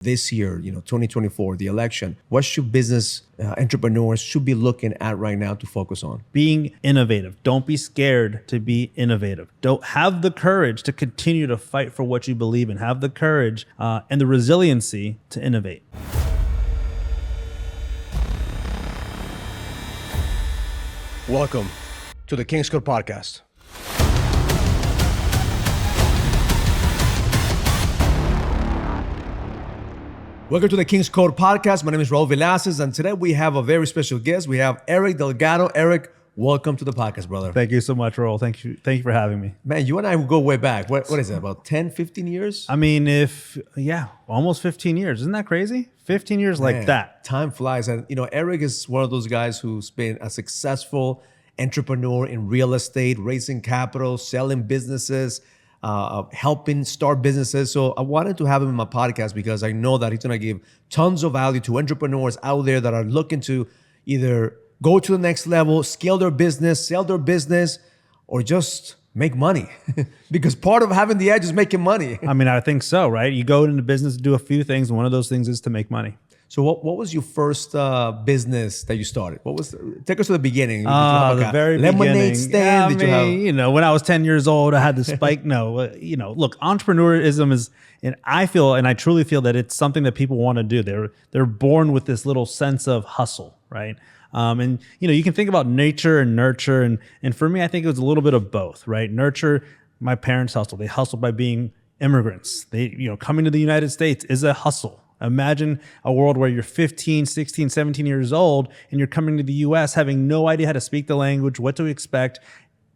This year, 2024, the election, what should business entrepreneurs should be looking at right now to focus on? Being innovative. Don't be scared to be innovative. Don't have the courage to continue to fight for what you believe in. Have the courage and the resiliency to innovate. Welcome to the King's Code Podcast. Welcome to the King's Code Podcast. My name is Raul Villacis, and today we have a very special guest. We have Eric Delgado. Eric, welcome to the podcast, brother. Thank you so much, Raul. Thank you for having me. Man, you and I go way back. What is it, about 10, 15 years? I mean, almost 15 years. Isn't that crazy? 15 years like that. Time flies. And, Eric is one of those guys who's been a successful entrepreneur in real estate, raising capital, selling businesses, helping start businesses. So I wanted to have him in my podcast because I know that he's going to give tons of value to entrepreneurs out there that are looking to either go to the next level, scale their business, sell their business, or just make money. Because part of having the edge is making money. I mean, I think so, right? You go into business to do a few things, and one of those things is to make money. So what was your first business that you started? Take us to the beginning. The very lemonade beginning. stand. When I was 10 years old, I had the spike. Look, entrepreneurism is, and I truly feel that it's something that people want to do. They're born with this little sense of hustle, right? You can think about nature and nurture, and for me, I think it was a little bit of both, right? Nurture, my parents hustled. They hustled by being immigrants. Coming to the United States is a hustle. Imagine a world where you're 15, 16, 17 years old and you're coming to the US having no idea how to speak the language, what to expect.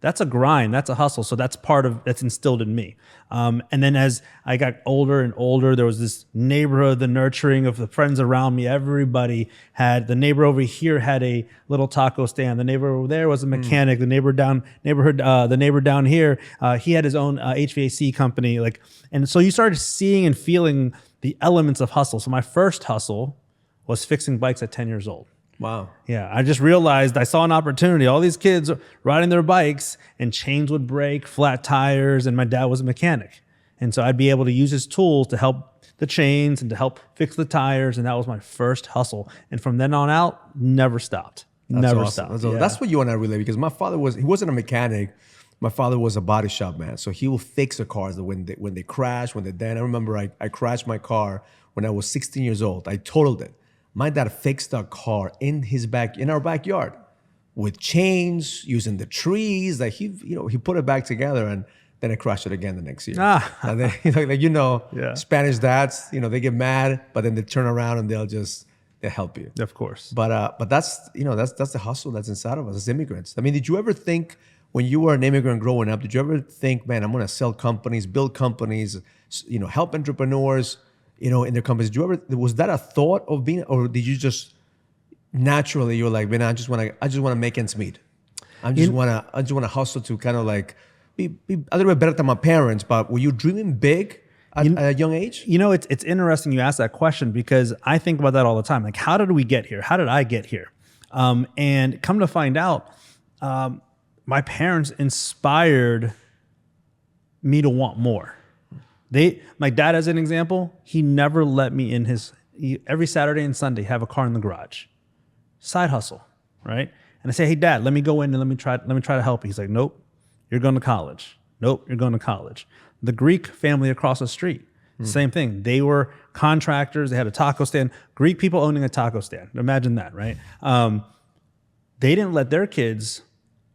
That's a grind, that's a hustle. So that's that's instilled in me. And then as I got older and older, there was this neighborhood, the nurturing of the friends around me. Everybody the neighbor over here had a little taco stand. The neighbor over there was a mechanic. The neighbor down here, he had his own HVAC company. And so you started seeing and feeling the elements of hustle. So my first hustle was fixing bikes at 10 years old. Wow. Yeah, I just realized I saw an opportunity. All these kids riding their bikes and chains would break, flat tires, and my dad was a mechanic. And so I'd be able to use his tools to help the chains and to help fix the tires. And that was my first hustle. And from then on out, never stopped. Never stopped. That's what you and I relate, because my father he wasn't a mechanic. My father was a body shop man. So he will fix the cars when they crash, when they're dead. I remember I crashed my car when I was 16 years old. I totaled it. My dad fixed our car in our backyard with chains, using the trees. He put it back together, and then I crashed it again the next year. And then, Spanish dads, they get mad, but then they turn around and they'll help you. Of course. But that's the hustle that's inside of us as immigrants. I mean, did you ever think, when you were an immigrant growing up, did you ever think, man, I'm going to sell companies, build companies, help entrepreneurs, in their companies? Was that a thought of being, or did you just naturally, you're like, man, I just want to make ends meet. I just want to hustle to kind of be a little bit better than my parents. But were you dreaming big at a young age? It's interesting you ask that question, because I think about that all the time. Like, how did we get here? How did I get here? And come to find out, my parents inspired me to want more. My dad, as an example, he never let me in every Saturday and Sunday have a car in the garage. Side hustle, right? And I say, hey, Dad, let me go in and let me try to help you. He's like, nope, you're going to college. Nope, you're going to college. The Greek family across the street, same thing. They were contractors. They had a taco stand. Greek people owning a taco stand. Imagine that, right? They didn't let their kids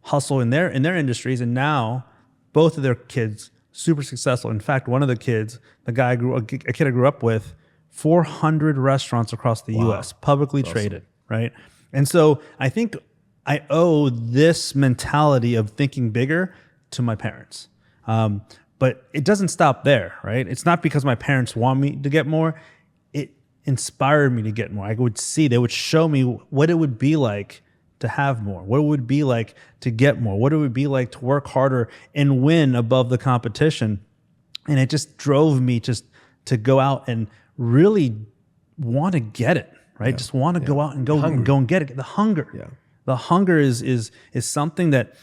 hustle in their industries, and now both of their kids super successful. In fact, one of the kids, a kid I grew up with, 400 restaurants across the U.S. publicly traded, right? And so I think I owe this mentality of thinking bigger to my parents. But it doesn't stop there, right? It's not because my parents want me to get more. It inspired me to get more. They would show me what it would be like to have more, what it would be like to get more, what it would be like to work harder and win above the competition. And it just drove me just to go out and really want to get it, right? Just want to go out and go and get it. The hunger. Yeah. The hunger is something that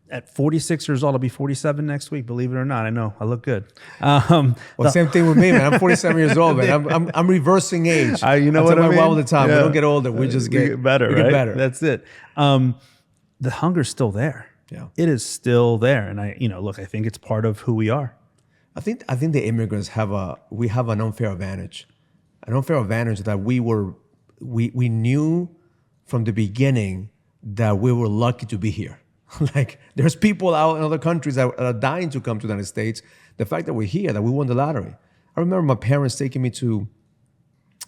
at 46 years old, I'll be 47 next week. Believe it or not, I know I look good. Same thing with me, man. I'm 47 years old, man. I'm reversing age. You know what I mean? All the time. Yeah. We don't get older. We just get better. We right? get better. That's it. The hunger's still there. Yeah, it is still there. And I think it's part of who we are. I think the immigrants have an unfair advantage. An unfair advantage that we knew from the beginning that we were lucky to be here. Like, there's people out in other countries that are dying to come to the United States. The fact that we're here, that we won the lottery. I remember my parents taking me to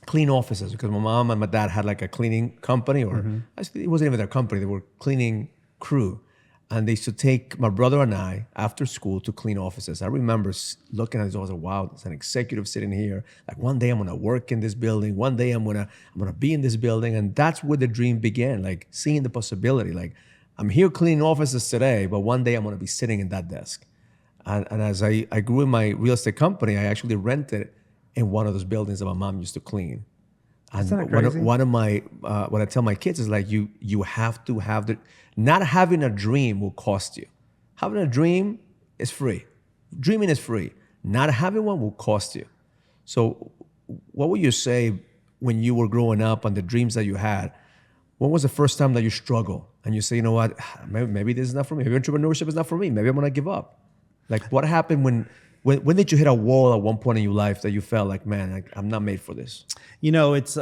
clean offices because my mom and my dad had like a cleaning company, or actually it wasn't even their company. They were cleaning crew. And they used to take my brother and I after school to clean offices. I remember looking at this, I was like, wow, it's an executive sitting here. Like, one day I'm gonna work in this building. One day I'm gonna be in this building. And that's where the dream began, like seeing the possibility. Like, I'm here cleaning offices today, but one day I'm gonna be sitting in that desk. And as I grew in my real estate company, I actually rented in one of those buildings that my mom used to clean. And Isn't that crazy? one of my, what I tell my kids is like, you have to have not having a dream will cost you. Having a dream is free. Dreaming is free. Not having one will cost you. So what would you say when you were growing up and the dreams that you had? When was the first time that you struggled and you say, you know what, maybe this is not for me. Maybe entrepreneurship is not for me. Maybe I'm gonna give up. Like, what happened when did you hit a wall at one point in your life that you felt like, man, I'm not made for this? You know, it's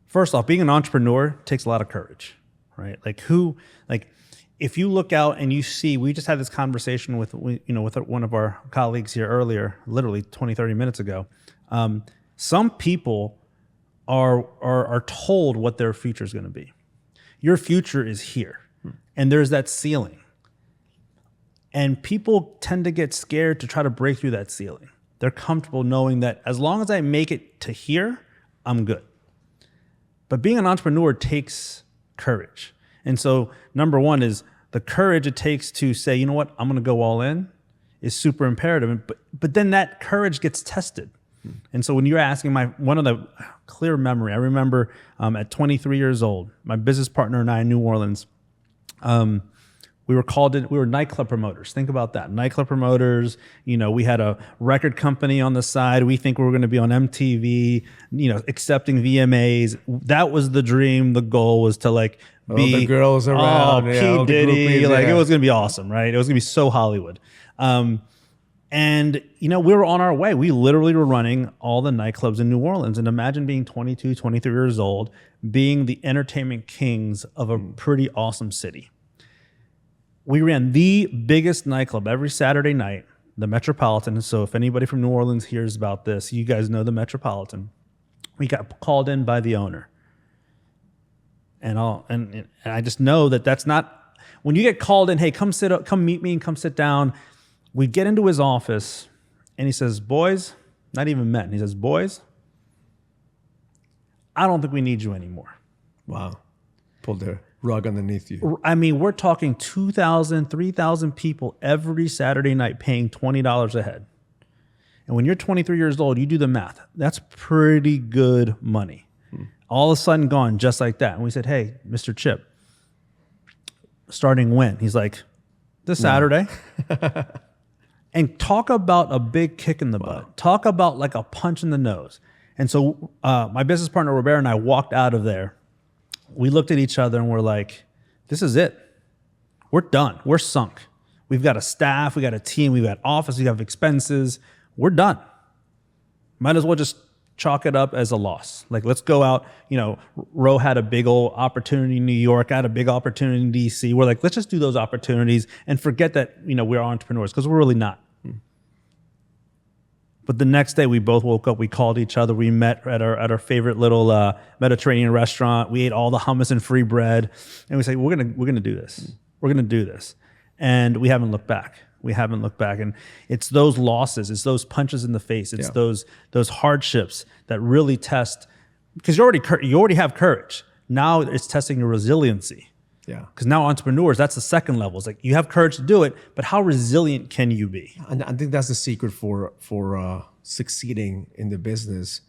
first off, being an entrepreneur takes a lot of courage, right? Like, if you look out and you see, we just had this conversation with one of our colleagues here earlier, literally 20, 30 minutes ago. Some people are told what their future is going to be. Your future is here, and there's that ceiling. And people tend to get scared to try to break through that ceiling. They're comfortable knowing that as long as I make it to here, I'm good. But being an entrepreneur takes courage. And so number one is the courage it takes to say, you know what, I'm gonna go all in is super imperative. But then that courage gets tested. And so when you're asking one of the clear memory, I remember at 23 years old, my business partner and I in New Orleans, we were called in, we were nightclub promoters. Think about that. Nightclub promoters, we had a record company on the side. We think we were going to be on MTV, accepting VMAs. That was the dream. The goal was to be the girls around. P. Diddy. It was going to be awesome, right? It was going to be so Hollywood. And we were on our way. We literally were running all the nightclubs in New Orleans. And imagine being 22, 23 years old, being the entertainment kings of a pretty awesome city. We ran the biggest nightclub every Saturday night, the Metropolitan. So if anybody from New Orleans hears about this, you guys know the Metropolitan. We got called in by the owner. And I just know that that's not, when you get called in, hey, come meet me and come sit down. We get into his office and he says, boys, not even men. He says, boys, I don't think we need you anymore. Wow. Pulled the rug underneath you. I mean, we're talking 2,000, 3,000 people every Saturday night paying $20 a head. And when you're 23 years old, you do the math. That's pretty good money. All of a sudden gone just like that. And we said, hey, Mr. Chip, starting when? He's like, this Saturday. And talk about a big kick in the butt. Talk about like a punch in the nose. And so my business partner, Robert, and I walked out of there. We looked at each other and we're like, this is it. We're done. We're sunk. We've got a staff. We got a team. We've got office. We have expenses. We're done. Might as well just chalk it up as a loss. Like, let's go out. Ro had a big old opportunity in New York. I had a big opportunity in DC. We're like, let's just do those opportunities and forget that, we're entrepreneurs, because we're really not. But the next day we both woke up, we called each other, we met at our favorite little Mediterranean restaurant. We ate all the hummus and free bread. And we say, we're gonna do this. We're gonna do this. And we haven't looked back. And it's those losses, it's those punches in the face, it's those hardships that really test, because you already have courage. Now it's testing your resiliency. Yeah. Because now entrepreneurs, that's the second level. It's like you have courage to do it, but how resilient can you be? And I think that's the secret for succeeding in the business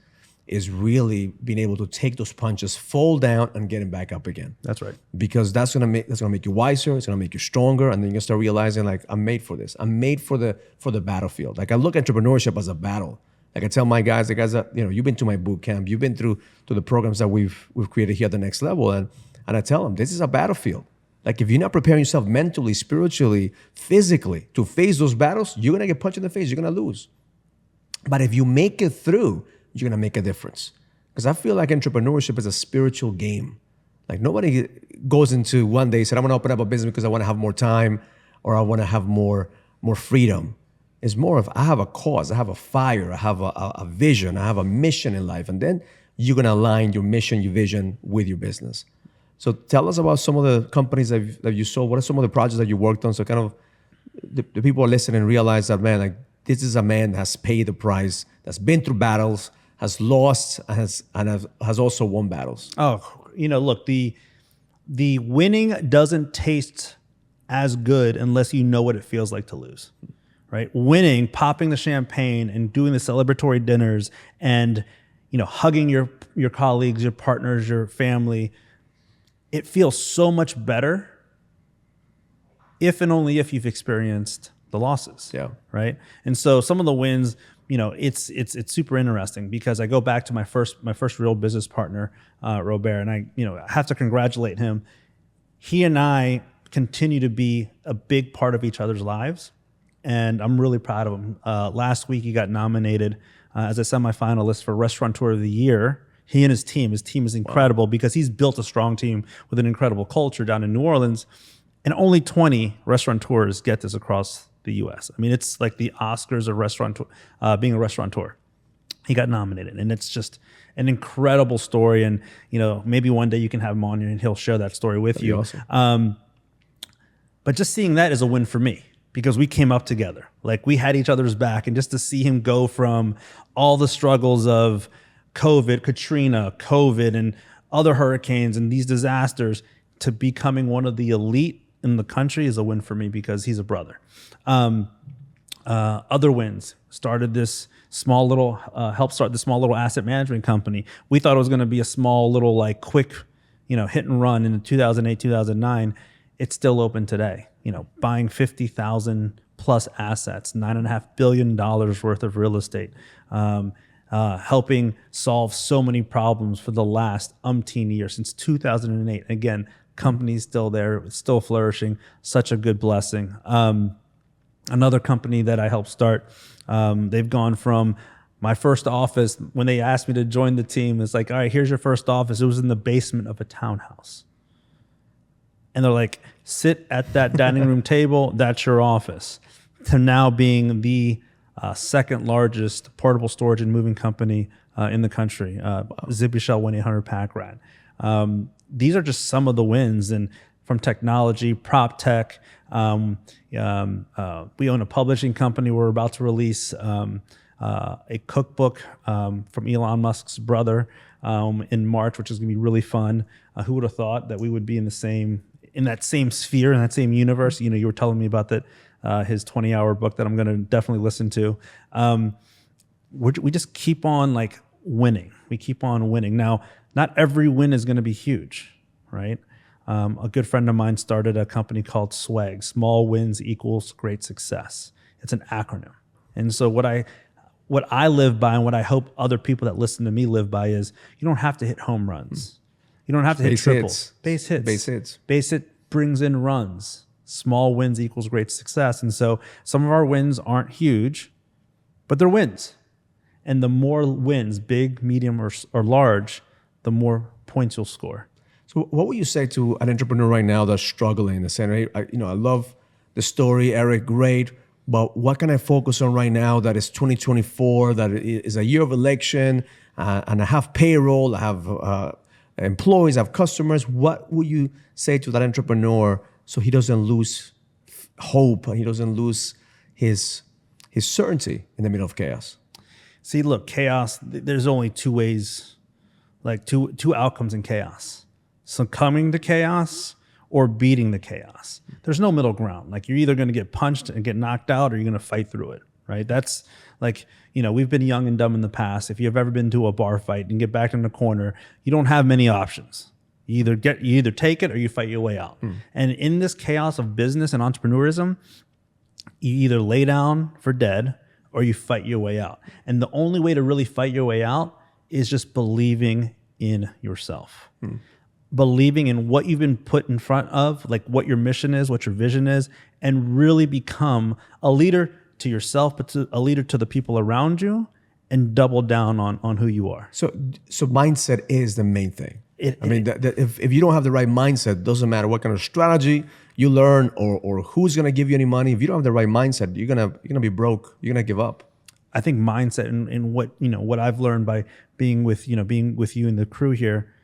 is really being able to take those punches, fall down, and getting back up again. That's right. Because that's gonna make you wiser. It's gonna make you stronger, and then you're gonna start realizing like I'm made for this. I'm made for the battlefield. Like I look at entrepreneurship as a battle. Like I tell my guys, the guys that you've been to my boot camp, you've been through the programs that we've created here at the next level, and I tell them this is a battlefield. Like if you're not preparing yourself mentally, spiritually, physically to face those battles, you're gonna get punched in the face. You're gonna lose. But if you make it through, you're gonna make a difference. Because I feel like entrepreneurship is a spiritual game. Like nobody goes into one day and said, I'm gonna open up a business because I wanna have more time or I wanna have more freedom. It's more of I have a cause, I have a fire, I have a vision, I have a mission in life. And then you're gonna align your mission, your vision with your business. So tell us about some of the companies that you saw. What are some of the projects that you worked on? So kind of the people are listening realize that, man, like this is a man that has paid the price, that's been through battles, has lost, and has also won battles. Oh, look, the winning doesn't taste as good unless you know what it feels like to lose, right? Winning, popping the champagne and doing the celebratory dinners and, hugging your colleagues, your partners, your family, it feels so much better if and only if you've experienced the losses. Yeah. Right. And so some of the wins, it's super interesting because I go back to my first real business partner, Robert, and I have to congratulate him. He and I continue to be a big part of each other's lives, and I'm really proud of him. Last week, he got nominated as a semifinalist for Restaurateur of the Year. He and his team is incredible because he's built a strong team with an incredible culture down in New Orleans, and only 20 restaurateurs get this across the U.S. I mean, it's like the Oscars of being a restaurateur. He got nominated, and it's just an incredible story. And maybe one day you can have him on here and he'll share that story with you. Awesome. But just seeing that is a win for me because we came up together. Like we had each other's back, and just to see him go from all the struggles of COVID, Katrina, COVID, and other hurricanes and these disasters to becoming one of the elite in the country is a win for me because he's a brother. Other wins, started this small little, helped start this small little asset management company. We thought it was going to be a small little like quick, hit and run in 2008, 2009. It's still open today, buying 50,000 plus assets, $9.5 billion worth of real estate, helping solve so many problems for the last umpteen years since 2008. Again, company's still there, still flourishing. Such a good blessing. Another company that I helped start, they've gone from my first office, when they asked me to join the team, it's like, all right, here's your first office. It was in the basement of a townhouse. And they're like, sit at that dining room table, that's your office. To now being the second largest portable storage and moving company in the country, Zippy Shell 1-800 Pack Rat. These are just some of the wins, and from technology, prop tech. We own a publishing company. We're about to release a cookbook from Elon Musk's brother in March, which is going to be really fun. Who would have thought that we would be in that same sphere, in that same universe? You were telling me about that. His 20-hour book that I'm going to definitely listen to. We just keep on like winning. We keep on winning. Now, not every win is going to be huge, right? A good friend of mine started a company called SWAG, Small Wins Equals Great Success. It's an acronym. And so what I live by and what I hope other people that listen to me live by is you don't have to hit home runs. You don't have to hit triples. Base hits. Base hit brings in runs. Small wins equals great success. And so some of our wins aren't huge, but they're wins. And the more wins, big, medium, or large, the more points you'll score. So what would you say to an entrepreneur right now that's struggling in the center? I love the story, Eric, great. But what can I focus on right now that is 2024, that is a year of election, and I have payroll, I have employees, I have customers. What would you say to that entrepreneur so he doesn't lose hope and he doesn't lose his certainty in the middle of chaos? See, look, chaos, there's only two ways, like two outcomes in chaos. Succumbing to chaos or beating the chaos. There's no middle ground. Like you're either going to get punched and get knocked out or you're going to fight through it, right? That's like, we've been young and dumb in the past. If you've ever been to a bar fight and get back in the corner, you don't have many options. You either take it or you fight your way out. And in this chaos of business and entrepreneurism, you either lay down for dead or you fight your way out. And the only way to really fight your way out is just believing in yourself. Believing in what you've been put in front of, like what your mission is, what your vision is, and really become a leader to yourself, but a leader to the people around you, and double down on who you are. So mindset is the main thing. If you don't have the right mindset, doesn't matter what kind of strategy you learn or who's going to give you any money. If you don't have the right mindset, you're gonna be broke. You're gonna give up. I think mindset and what I've learned by being with you and the crew here,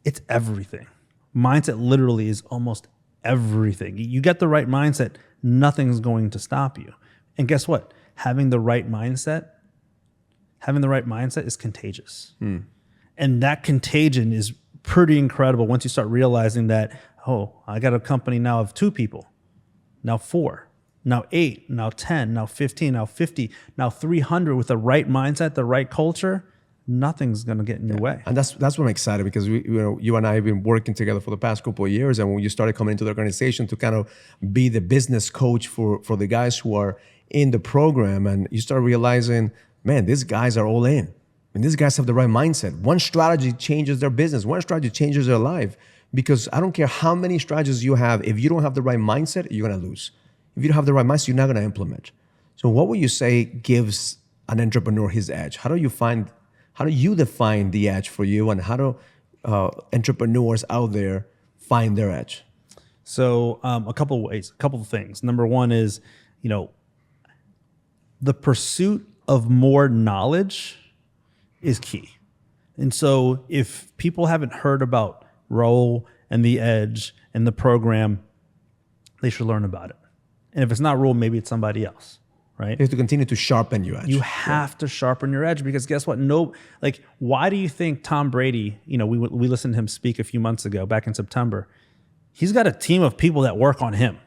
it's everything. Mindset literally is almost everything. You get the right mindset, nothing's going to stop you. And guess what? Having the right mindset is contagious. And that contagion is pretty incredible once you start realizing that, I got a company now of 2 people, now 4, now 8, now 10, now 15, now 50, now 300 with the right mindset, the right culture. Nothing's going to get in your way. And that's what I'm excited, because you and I have been working together for the past couple of years. And when you started coming into the organization to kind of be the business coach for the guys who are in the program, and you start realizing, man, these guys are all in. And these guys have the right mindset. One strategy changes their business. One strategy changes their life. Because I don't care how many strategies you have, if you don't have the right mindset, you're going to lose. If you don't have the right mindset, you're not going to implement. So what would you say gives an entrepreneur his edge? How do you define the edge for you, and how do entrepreneurs out there find their edge? So a couple of ways, a couple of things. Number one is, the pursuit of more knowledge is key. And so if people haven't heard about Raul and the edge and the program, they should learn about it. And if it's not Raul, maybe it's somebody else. Right? You have to continue to sharpen your edge. You have to sharpen your edge, because guess what? Why do you think Tom Brady, we listened to him speak a few months ago, back in September. He's got a team of people that work on him.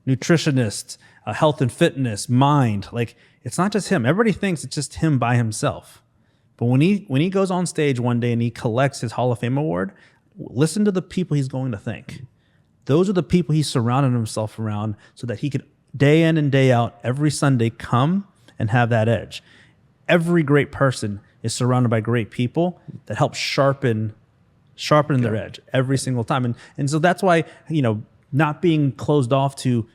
Nutritionists, health and fitness, mind. It's not just him. Everybody thinks it's just him by himself. But when he goes on stage one day and he collects his Hall of Fame award, listen to the people he's going to thank. Those are the people he's surrounded himself around so that he could day in and day out, every Sunday, come and have that edge. Every great person is surrounded by great people that help sharpen their edge every single time. And so that's why, not being closed off to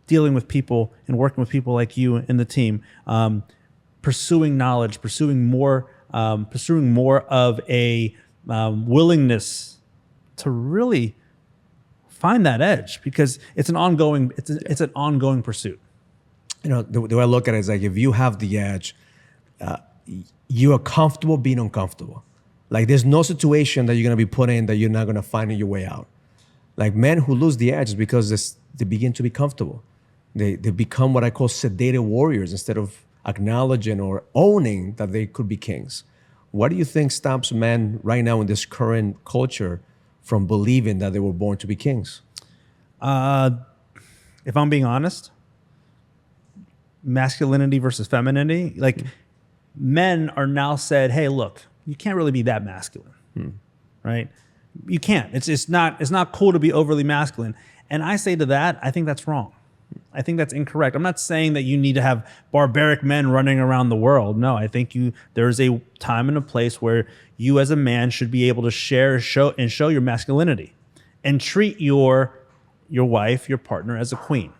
dealing with people and working with people like you and the team, pursuing knowledge, pursuing more of a willingness to really find that edge, because it's an ongoing pursuit. The way I look at it is if you have the edge, you are comfortable being uncomfortable. There's no situation that you're going to be put in that you're not going to find your way out. Men who lose the edge is because they begin to be comfortable. They become what I call sedated warriors instead of acknowledging or owning that they could be kings. What do you think stops men right now in this current culture from believing that they were born to be kings? If I'm being honest, masculinity versus femininity. Men are now said, hey, look, you can't really be that masculine, right? You can't. It's not cool to be overly masculine. And I say to that, I think that's wrong. I think that's incorrect. I'm not saying that you need to have barbaric men running around the world. No, I think there's a time and a place where you as a man should be able to show your masculinity and treat your wife, your partner, as a queen.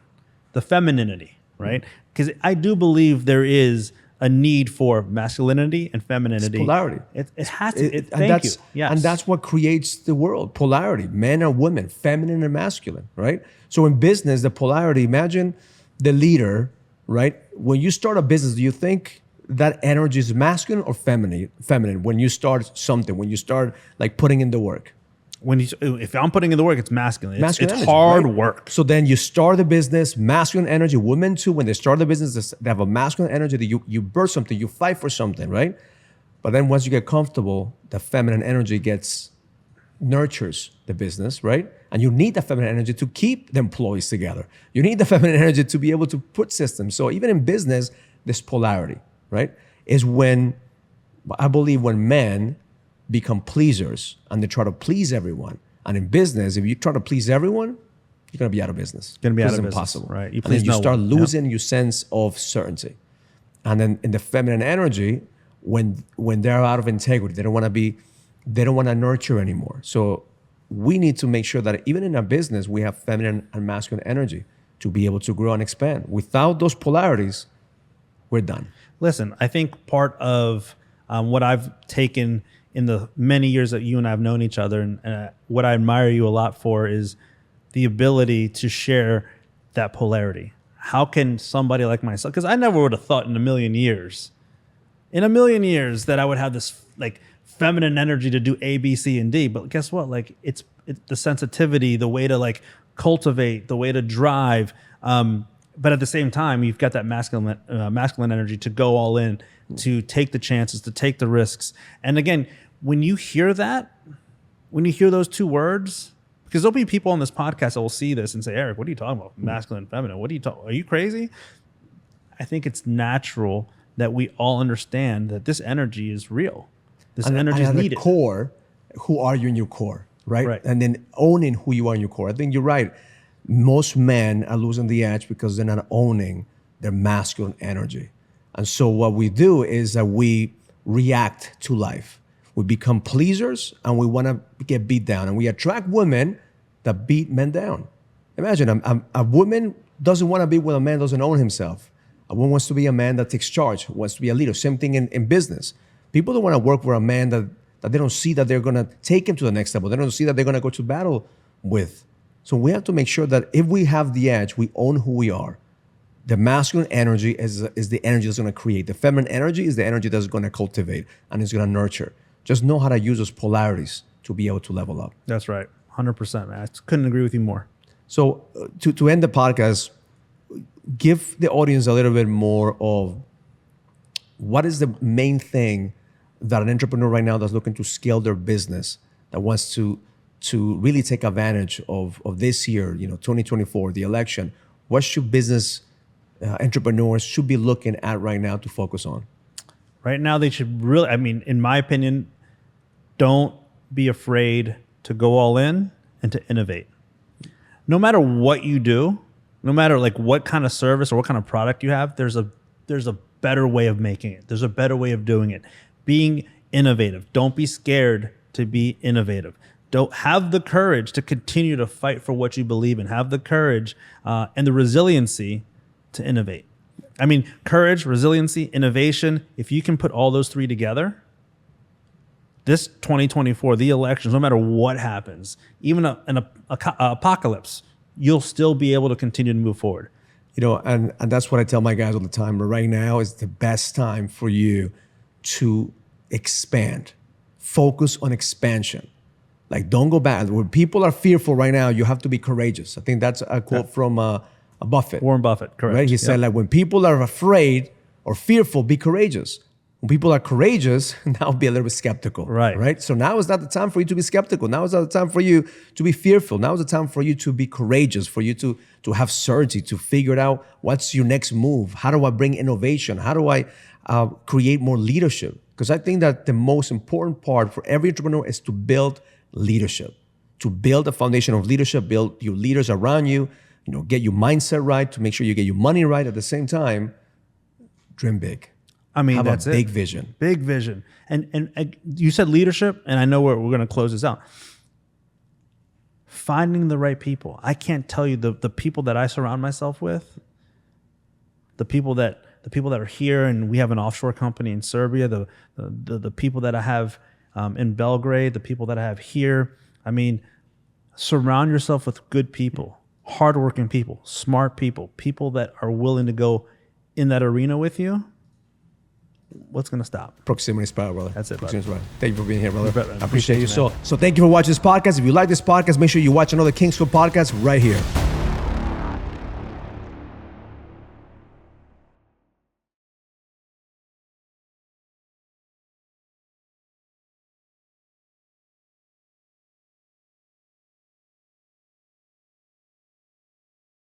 The femininity, right? Because I do believe there is a need for masculinity and femininity. It's polarity. It has to. Thank you. Yes. And that's what creates the world. Polarity. Men and women, feminine and masculine, right? So in business, the polarity, imagine the leader, right? When you start a business, do you think that energy is masculine or feminine? Feminine. When you start something, when you start putting in the work. If I'm putting in the work, it's masculine. It's energy, hard right? work. So then you start the business, masculine energy. Women too, when they start the business, they have a masculine energy that you birth something, you fight for something, right? But then once you get comfortable, the feminine energy gets nurtures the business, right? And you need the feminine energy to keep the employees together. You need the feminine energy to be able to put systems. So even in business, this polarity, right, is when, I believe, when men become pleasers and they try to please everyone. And in business, if you try to please everyone, you're going to be out of business. Going to be out of It's business, impossible. right? And then you start losing your sense of certainty. And then in the feminine energy, when they're out of integrity, they don't want to nurture anymore. So we need to make sure that even in our business, we have feminine and masculine energy to be able to grow and expand. Without those polarities, we're done. Listen, I think part of what I've taken in the many years that you and I have known each other, and what I admire you a lot for, is the ability to share that polarity. How can somebody like myself, because I never would have thought in a million years that I would have this like feminine energy to do A, B, C, and D. But guess what? Like it's the sensitivity, the way to like cultivate, the way to drive. But at the same time, you've got that masculine energy to go all in, to take the chances, to take the risks. And again, when you hear those two words, because there'll be people on this podcast that will see this and say, Eric, what are you talking about? Masculine and feminine. What are you talking? Are you crazy? I think it's natural that we all understand that this energy is real. This energy is needed. At the core, who are you in your core, right? And then owning who you are in your core. I think you're right. Most men are losing the edge because they're not owning their masculine energy. And so what we do is that we react to life. We become pleasers and we want to get beat down. And we attract women that beat men down. Imagine a woman doesn't want to be with a man that doesn't own himself. A woman wants to be a man that takes charge, wants to be a leader. Same thing in business. People don't want to work with a man that they don't see that they're going to take him to the next level. They don't see that they're going to go to battle with. So we have to make sure that if we have the edge, we own who we are. The masculine energy is the energy that's going to create. The feminine energy is the energy that's going to cultivate and is going to nurture. Just know how to use those polarities to be able to level up. That's right. 100%, man. I couldn't agree with you more. So to end the podcast, give the audience a little bit more of what is the main thing that an entrepreneur right now that's looking to scale their business, that wants to really take advantage of this year, 2024, the election. What should business entrepreneurs should be looking at right now to focus on? Right now, they should really, in my opinion, don't be afraid to go all in and to innovate. No matter what you do, no matter like what kind of service or what kind of product you have, there's a better way of making it. There's a better way of doing it. Being innovative. Don't be scared to be innovative. Don't have the courage to continue to fight for what you believe in. Have the courage and the resiliency to innovate. Courage, resiliency, innovation. If you can put all those three together, this 2024, the elections, no matter what happens, even an apocalypse, you'll still be able to continue to move forward. And that's what I tell my guys all the time. But right now is the best time for you to expand. Focus on expansion. Like, don't go back. When people are fearful right now, you have to be courageous. I think that's a quote from Buffett. Warren Buffett, correct. Right? He said, like, when people are afraid or fearful, be courageous. When people are courageous, now be a little bit skeptical. Right? So now is not the time for you to be skeptical. Now is not the time for you to be fearful. Now is the time for you to be courageous, for you to have certainty, to figure out what's your next move. How do I bring innovation? How do I create more leadership? Because I think that the most important part for every entrepreneur is to build leadership, to build a foundation of leadership, build your leaders around you, get your mindset right, to make sure you get your money right at the same time. Dream big. Have that's a big vision. Big vision. And you said leadership, and I know we're going to close this out. Finding the right people. I can't tell you the people that I surround myself with, the people that are here, and we have an offshore company in Serbia, the people that I have in Belgrade, the people that I have here. Surround yourself with good people, hardworking people, smart people, people that are willing to go in that arena with you. What's going to stop? Proximity is power, brother. That's it, Proximity is right. Thank you for being here, brother. Bet, I appreciate you. So thank you for watching this podcast. If you like this podcast, make sure you watch another King's School podcast right here.